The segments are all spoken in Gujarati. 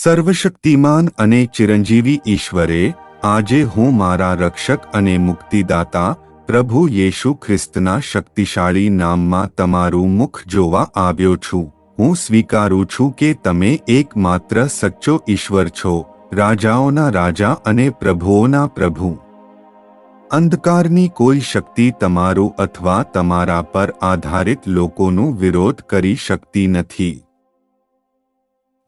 સર્વશક્તિમાન અને ચિરંજીવી ઈશ્વરે, આજે હું મારા રક્ષક અને મુક્તિદાતા પ્રભુ યેશુ ખ્રિસ્તના શક્તિશાળી નામમાં તમારું મુખ જોવા આવ્યો છું. હું સ્વીકારું છું કે તમે એકમાત્ર સચ્ચો ઈશ્વર છો, રાજાઓના રાજા અને પ્રભુઓના પ્રભુ. અંધકારની કોઈ શક્તિ તમારું અથવા તમારા પર આધારિત લોકોનું વિરોધ કરી શકતી નથી.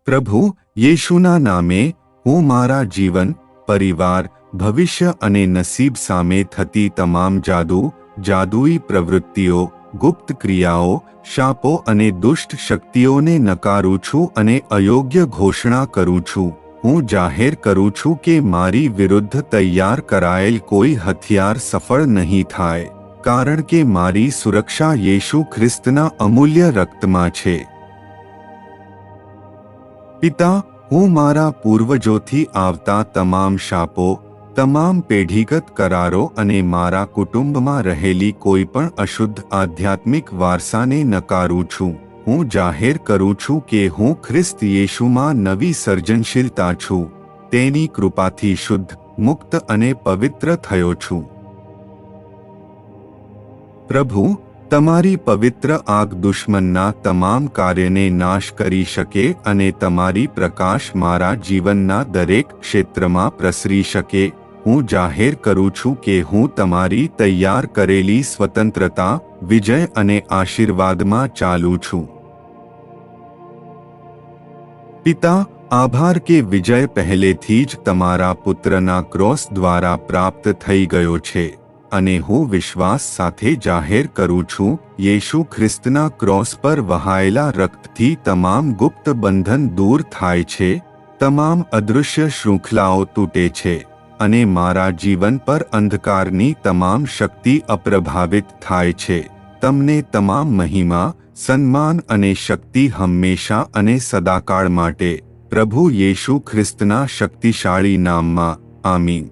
પ્રભુ યેશુના નામે હું મારા જીવન, પરિવાર, ભવિષ્ય અને નસીબ સામે થતી તમામ જાદુઈ પ્રવૃત્તિઓ, ગુપ્ત ક્રિયાઓ, શાપો અને દુષ્ટ શક્તિઓને નકારું છું અને અયોગ્ય ઘોષણા કરું છું. હું જાહેર કરું છું કે મારી વિરુદ્ધ તૈયાર કરાયેલ કોઈ હથિયાર સફળ નહીં થાય, કારણ કે મારી સુરક્ષા યેશુ ખ્રિસ્તના અમૂલ્ય રક્તમાં છે. પિતા, હું મારા પૂર્વજોથી આવતા તમામ શાપો, તમામ પેઢીગત કરારો અને મારા કુટુંબમાં રહેલી કોઈ પણ અશુદ્ધ આધ્યાત્મિક વારસાને નકારું છું. હું જાહેર કરું છું કે હું ખ્રિસ્ત યેશુમાં નવી સર્જનશીલતા છું. તેની કૃપાથી શુદ્ધ, મુક્ત અને પવિત્ર થયો છું. પ્રભુ, તમારી પવિત્ર આગ દુશ્મનના તમામ કાર્યને નાશ કરી શકે અને તમારી પ્રકાશ મારા જીવનના દરેક ક્ષેત્રમાં પ્રસરી શકે. હું જાહેર કરું છું કે હું તમારી તૈયાર કરેલી સ્વતંત્રતા, વિજય અને આશીર્વાદમાં ચાલું છું. પિતા, આભાર કે વિજય પહેલેથી જ તમારા પુત્રના ક્રોસ દ્વારા પ્રાપ્ત થઈ ગયો છે, અને હું વિશ્વાસ સાથે જાહેર કરું છું, યેશુ ખ્રિસ્તના ક્રોસ પર વહાયેલા રક્તથી તમામ ગુપ્ત બંધન દૂર થાય છે, તમામ અદૃશ્ય શૃંખલાઓ તૂટે છે, અને મારા જીવન પર અંધકારની તમામ શક્તિ અપ્રભાવિત થાય છે. તમને તમામ મહિમા, સન્માન અને શક્તિ હંમેશા અને સદાકાળ માટે પ્રભુ યેશુ ખ્રિસ્તના શક્તિશાળી નામમાં. આમીન.